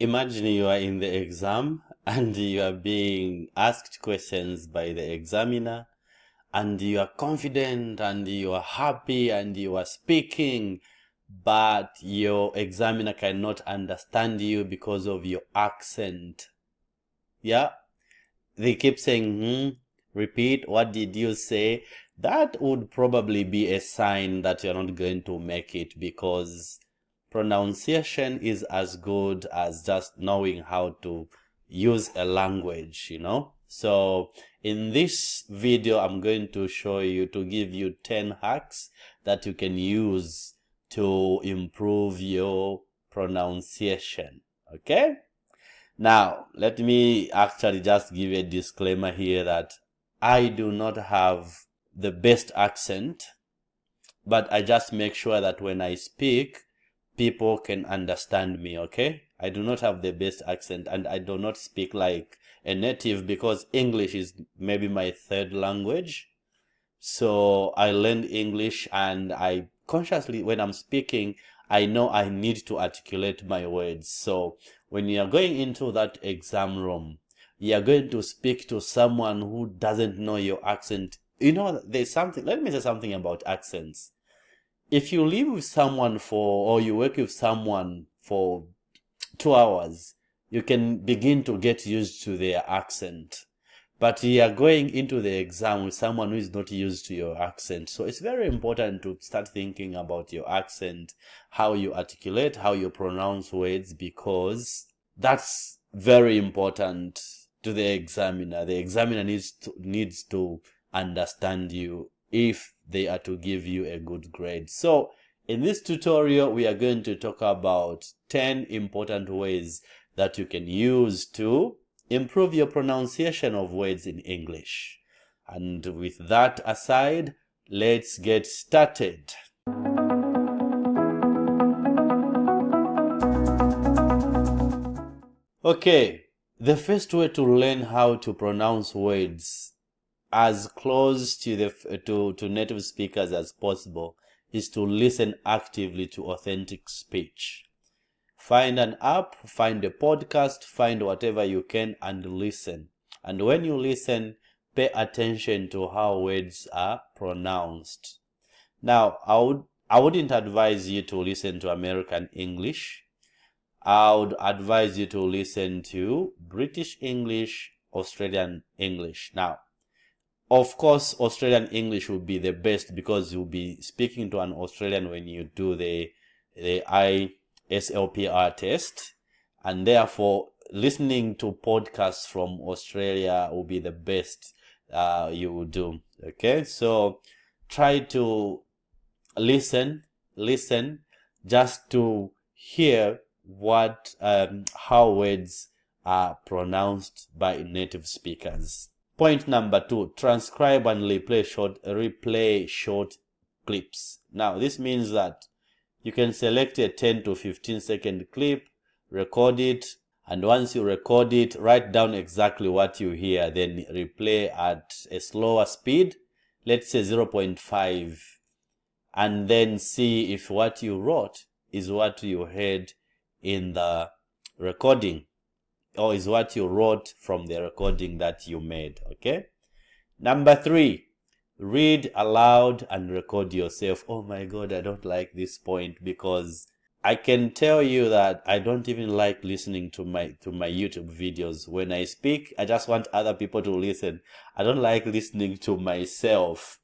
Imagine you are in the exam and you are being asked questions by the examiner, and you are confident and you are happy and you are speaking, but your examiner cannot understand you because of your accent. Yeah, they keep saying, repeat, what did you say? That would probably be a sign that you're not going to make it, because pronunciation is as good as just knowing how to use a language, So in this video, I'm going to show you, to give you 10 hacks that you can use to improve your pronunciation. Okay? Now, let me actually just give a disclaimer here that I do not have the best accent, but I just make sure that when I speak, people can understand me, okay? I do not have the best accent, and I do not speak like a native, because English is maybe my third language. So I learned English, and I consciously, when I'm speaking, I know I need to articulate my words. So when you are going into that exam room, you are going to speak to someone who doesn't know your accent. There's something, let me say something about accents. If you live with someone or you work with someone for 2 hours, you can begin to get used to their accent. But you are going into the exam with someone who is not used to your accent. So it's very important to start thinking about your accent, how you articulate, how you pronounce words, because that's very important to the examiner. The examiner needs to understand you if they are to give you a good grade. So in this tutorial, we are going to talk about 10 important ways that you can use to improve your pronunciation of words in English. And with that aside, let's get started. Okay, the first way to learn how to pronounce words as close to native speakers as possible is to listen actively to authentic speech. Find an app, find a podcast, find whatever you can and listen. And when you listen, pay attention to how words are pronounced. Now, I wouldn't advise you to listen to American English. I would advise you to listen to British English, Australian English. Now, of course, Australian English will be the best, because you'll be speaking to an Australian when you do the ISLPR test, and therefore listening to podcasts from Australia will be the best you will do. Okay, so try to listen just to hear how words are pronounced by native speakers. Point number 2, transcribe and replay short clips. Now, this means that you can select a 10 to 15 second clip, record it, and once you record it, write down exactly what you hear, then replay at a slower speed, let's say 0.5, and then see if what you wrote is what you heard in the recording, or is what you wrote from the recording that you made. Okay. Number 3, read aloud and record yourself. Oh my God, I don't like this point, because I can tell you that I don't even like listening to my YouTube videos. When I speak, I just want other people to listen. I don't like listening to myself.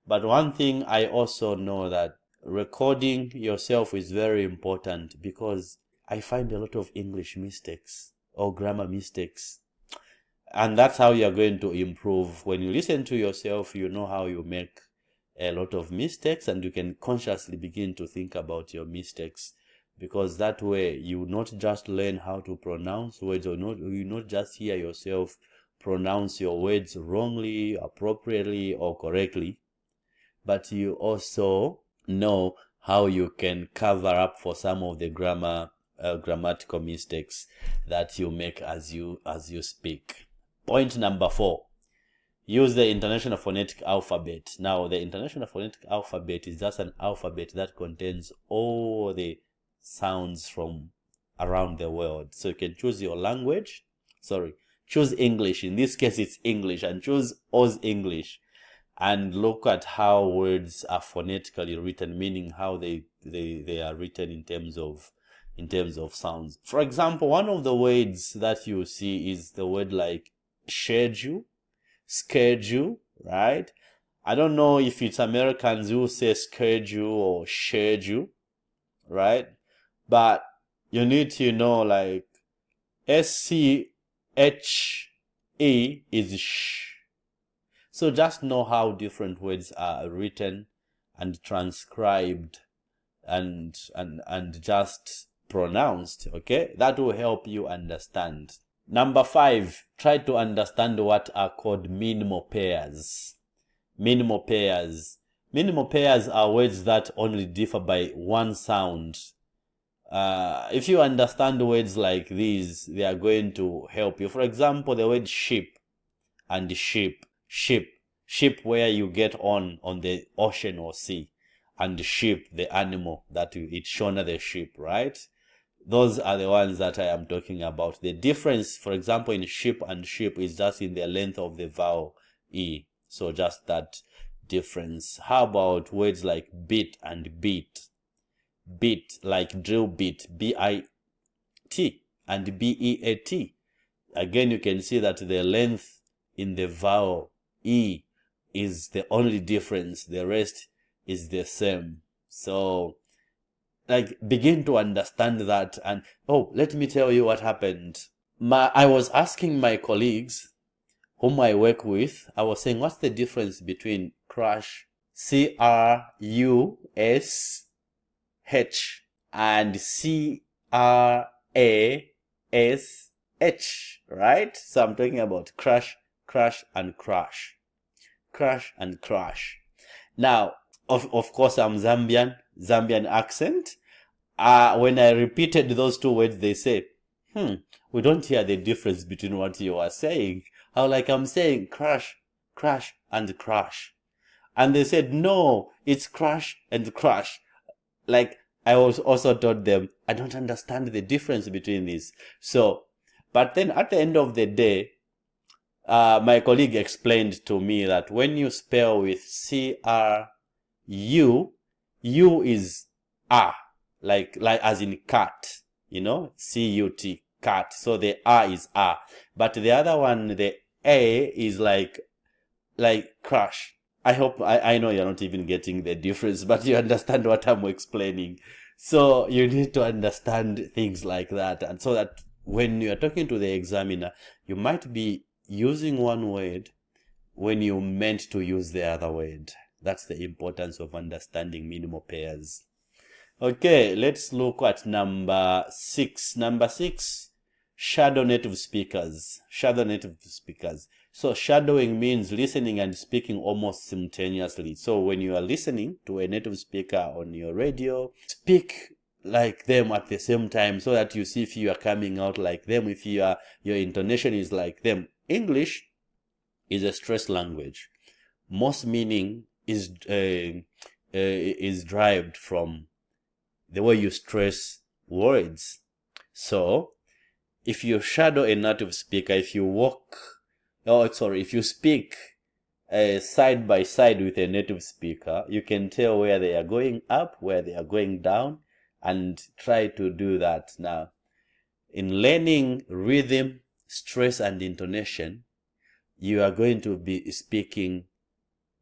But one thing I also know, that recording yourself is very important, because I find a lot of English mistakes or grammar mistakes. And that's how you're going to improve. When you listen to yourself, you know how you make a lot of mistakes, and you can consciously begin to think about your mistakes, because that way you not just learn how to pronounce words, or you not just hear yourself pronounce your words wrongly, appropriately, or correctly, but you also know how you can cover up for some of the grammatical mistakes that you make as you speak. Point number 4, use the International Phonetic Alphabet. Now, the International Phonetic Alphabet is just an alphabet that contains all the sounds from around the world. So you can choose your language. Choose English. In this case, it's English, and choose Oz English, and look at how words are phonetically written, meaning how they are written in terms of sounds. For example, one of the words that you see is the word like schedule, right? I don't know if it's Americans who say schedule or schedule, right? But you need to know, like, SCHE is sh. So just know how different words are written and transcribed and just pronounced, okay? That will help you understand. Number 5, try to understand what are called minimal pairs. Minimal pairs are words that only differ by one sound. If you understand words like these, they are going to help you. For example, the word sheep and sheep, where you get on the ocean or sea, and sheep, the animal that it's Shona the sheep, right? Those are the ones that I am talking about. The difference, for example, in sheep and sheep is just in the length of the vowel E. So just that difference. How about words like beat and beat? Beat, like drill beat, B-I-T, and B-E-A-T. Again, you can see that the length in the vowel E is the only difference. The rest is the same. So, like, begin to understand that. And let me tell you what happened. I was asking my colleagues whom I work with, I was saying, what's the difference between crush, C-R-U-S-H, and C-R-A-S-H, right? So I'm talking about crush, and crash. Crash and crash. Now, of course, I'm Zambian accent. When I repeated those two words, they say, we don't hear the difference between what you are saying. I'm saying crash, and crash. And they said, no, it's crash and crash. Like, I was also told them, I don't understand the difference between these. So, but then at the end of the day, my colleague explained to me that when you spell with C-R-U, U is A, like as in cat, C-U-T, cat. So the A is A. But the other one, the A is like crash. I hope, I know you're not even getting the difference, but you understand what I'm explaining. So you need to understand things like that. And so that when you're talking to the examiner, you might be using one word when you meant to use the other word. That's the importance of understanding minimal pairs. Okay, let's look at number 6. Number 6, shadow native speakers. So shadowing means listening and speaking almost simultaneously. So when you are listening to a native speaker on your radio, speak like them at the same time so that you see if you are coming out like them, if your intonation is like them. English is a stress language. Most meaning is derived from the way you stress words. So if you shadow a native speaker, if you speak side by side with a native speaker, you can tell where they are going up, where they are going down, and try to do that. Now, in learning rhythm, stress, and intonation, you are going to be speaking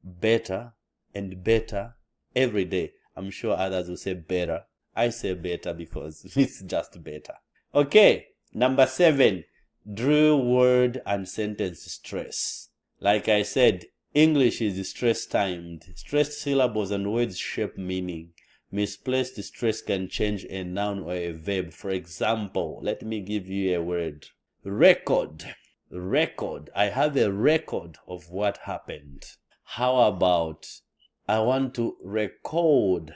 better and better every day. I'm sure others will say better. I say better because it's just better. Okay, number 7, drill word and sentence stress. Like I said, English is stress-timed. Stressed syllables and words shape meaning. Misplaced stress can change a noun or a verb. For example, let me give you a word. Record. I have a record of what happened. How about I want to record?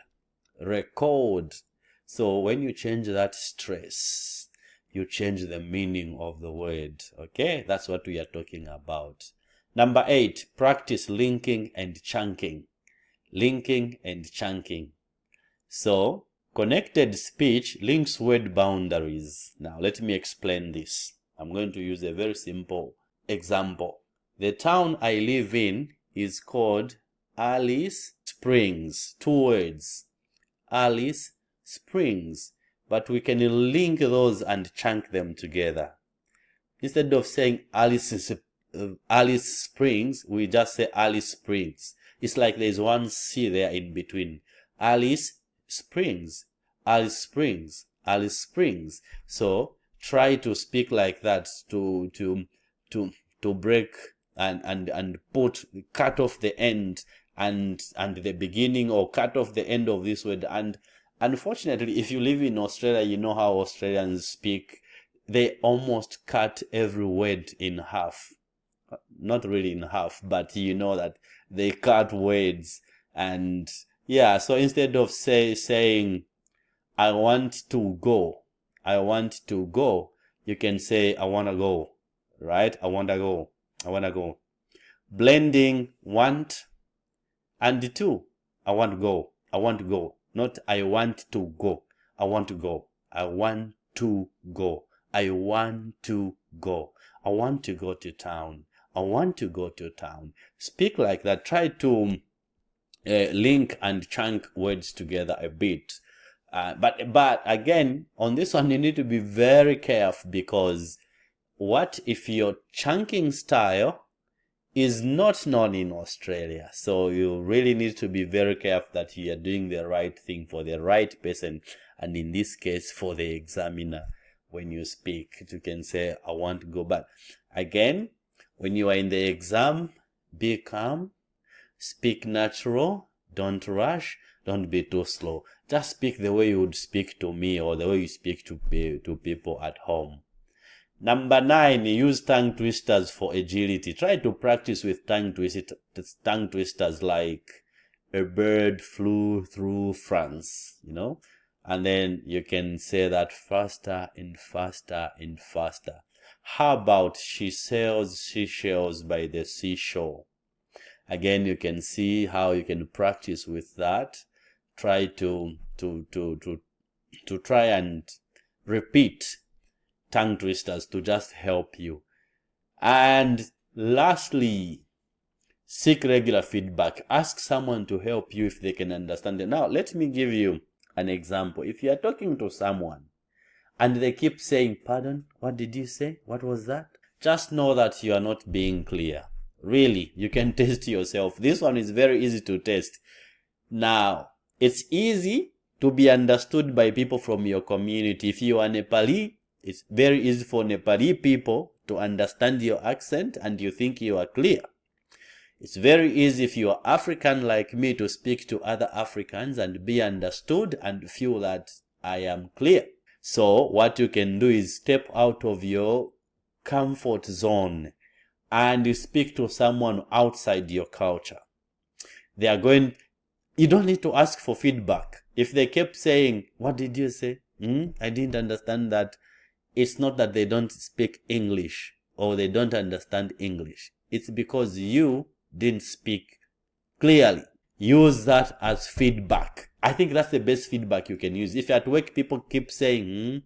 So when you change that stress, you change the meaning of the word. Okay, that's what we are talking about. Number 8, practice linking and chunking. So Connected speech links word boundaries. Now, let me explain this. I'm going to use a very simple example. The town I live in is called Alice Springs. 2 words. Alice Springs. But we can link those and chunk them together. Instead of saying Alice Springs, we just say Alice Springs. It's like there's one C there in between. Alice Springs, Alice Springs, Alice Springs. So try to speak like that to break and cut off the end and the beginning, or cut off the end of this word. And unfortunately, if you live in Australia, you know how Australians speak. They almost cut every word in half. Not really in half, but you know that they cut words. And yeah, so instead of saying I want to go, you can say I want to go, right? I want to go. Blending want and to. I want to go. Not I want to go. I want to go. I want to go. I want to go. I want to go to town. I want to go to town. Speak like that. Try to link and chunk words together a bit. But again, on this one, you need to be very careful, because what if your chunking style is not known in Australia? So you really need to be very careful that you are doing the right thing for the right person, and in this case for the examiner. When you speak, you can say I want to go. But again, when you are in the exam, be calm, speak natural, don't rush, don't be too slow. Just speak the way you would speak to me, or the way you speak to people at home. Number 9, use tongue twisters for agility. Try to practice with tongue twisters like a bird flew through France, and then you can say that faster and faster and faster. How about she sells seashells by the seashore? Again, you can see how you can practice with that. Try to try and repeat tongue twisters to just help you. And lastly, seek regular feedback. Ask someone to help you if they can understand it. Now, let me give you an example. If you are talking to someone and they keep saying, pardon, what did you say? What was that? Just know that you are not being clear. Really, you can test yourself. This one is very easy to test. Now, it's easy to be understood by people from your community. If you are Nepali, it's very easy for Nepali people to understand your accent and you think you are clear. It's very easy if you are African like me to speak to other Africans and be understood and feel that I am clear. So what you can do is step out of your comfort zone and you speak to someone outside your culture. You don't need to ask for feedback. If they kept saying, what did you say? I didn't understand that. It's not that they don't speak English or they don't understand English. It's because you didn't speak clearly. Use that as feedback. I think that's the best feedback you can use. If at work people keep saying,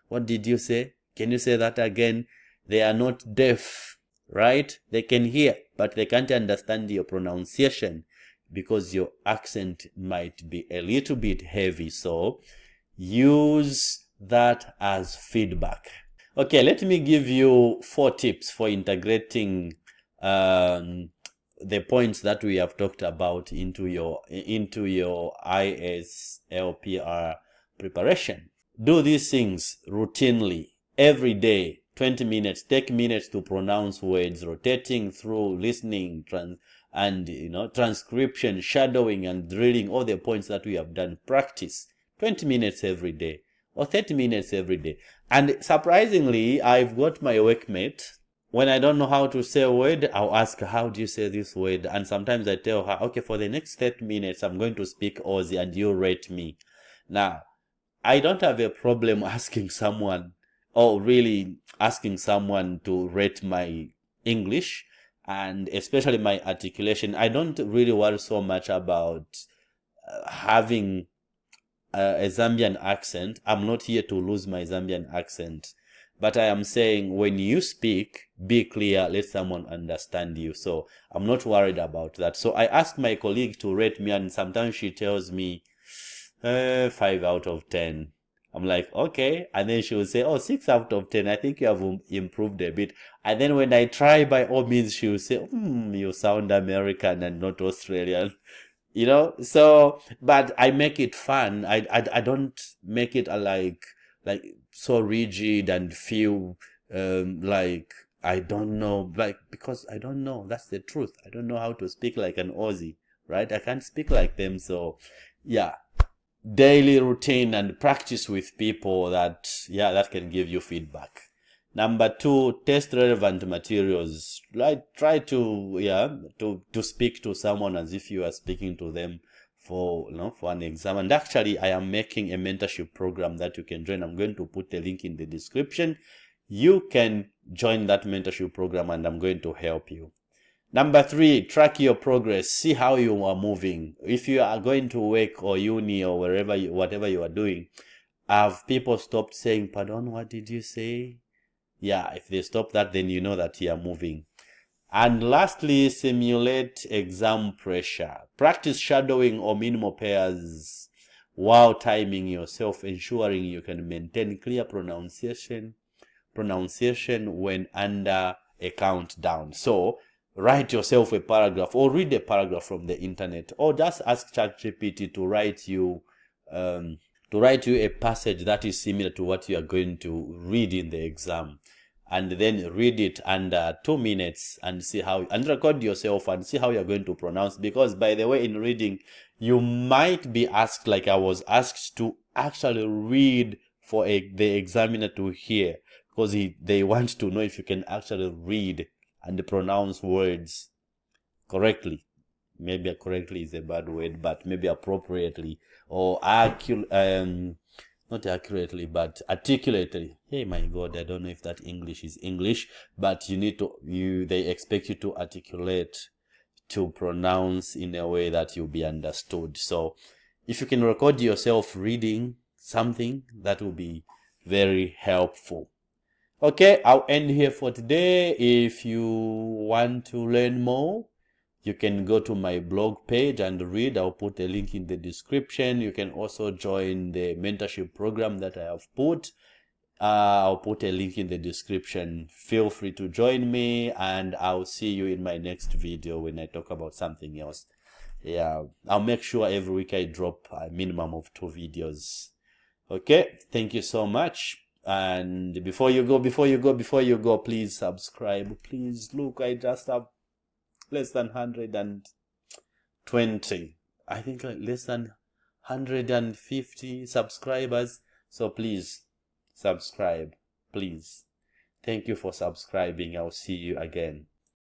what did you say? Can you say that again? They are not deaf, right? They can hear, but they can't understand your pronunciation because your accent might be a little bit heavy. So use that as feedback. Okay, let me give you 4 tips for integrating the points that we have talked about into your ISLPR preparation. Do these things routinely every day. 20 minutes. Take minutes to pronounce words, rotating through, listening, transcription, shadowing, and drilling all the points that we have done. Practice 20 minutes every day or 30 minutes every day. And surprisingly, I've got my workmate. When I don't know how to say a word, I'll ask her, how do you say this word? And sometimes I tell her, okay, for the next 30 minutes, I'm going to speak Aussie and you rate me. Now, I don't have a problem asking someone to rate my English and especially my articulation. I don't really worry so much about having a Zambian accent. I'm not here to lose my Zambian accent. But I am saying when you speak, be clear, let someone understand you. So I'm not worried about that. So I asked my colleague to rate me, and sometimes she tells me 5 out of 10. I'm like, okay. And then she will say, oh, 6 out of 10. I think you have improved a bit. And then when I try, by all means, she will say, you sound American and not Australian. So, but I make it fun. I don't make it like so rigid and feel like I don't know, like, because I don't know. That's the truth. I don't know how to speak like an Aussie, right? I can't speak like them. So yeah, daily routine and practice with people that can give you feedback. Number 2, test relevant materials. Try to speak to someone as if you are speaking to them for an exam. And actually, I am making a mentorship program that you can join. I'm going to put the link in the description. You can join that mentorship program, and I'm going to help you. Number 3, track your progress. See how you are moving. If you are going to work or uni or whatever you are doing, have people stopped saying, pardon, what did you say? Yeah, if they stop that, then you know that you are moving. And lastly, simulate exam pressure. Practice shadowing or minimal pairs while timing yourself, ensuring you can maintain clear pronunciation when under a countdown. So write yourself a paragraph, or read a paragraph from the internet, or just ask ChatGPT to write you a passage that is similar to what you are going to read in the exam, and then read it under 2 minutes and record yourself and see how you're going to pronounce. Because, by the way, in reading, you might be asked, like I was asked, to actually read for the examiner to hear, because they want to know if you can actually read and pronounce words correctly. Maybe correctly is a bad word, but maybe appropriately, or not accurately, but articulately. Hey, my God, I don't know if that English is English, but they expect you to articulate, to pronounce in a way that you'll be understood. So if you can record yourself reading something, that will be very helpful. Okay, I'll end here for today. If you want to learn more, you can go to my blog page and read. I'll put a link in the description. You can also join the mentorship program that I have put. I'll put a link in the description. Feel free to join me, and I'll see you in my next video when I talk about something else. Yeah, I'll make sure every week I drop a minimum of 2 videos. Okay, thank you so much. And before you go, please subscribe. Please, look, I just have less than 120, I think, like less than 150 subscribers. So please subscribe, please. Thank you for subscribing. I'll see you again.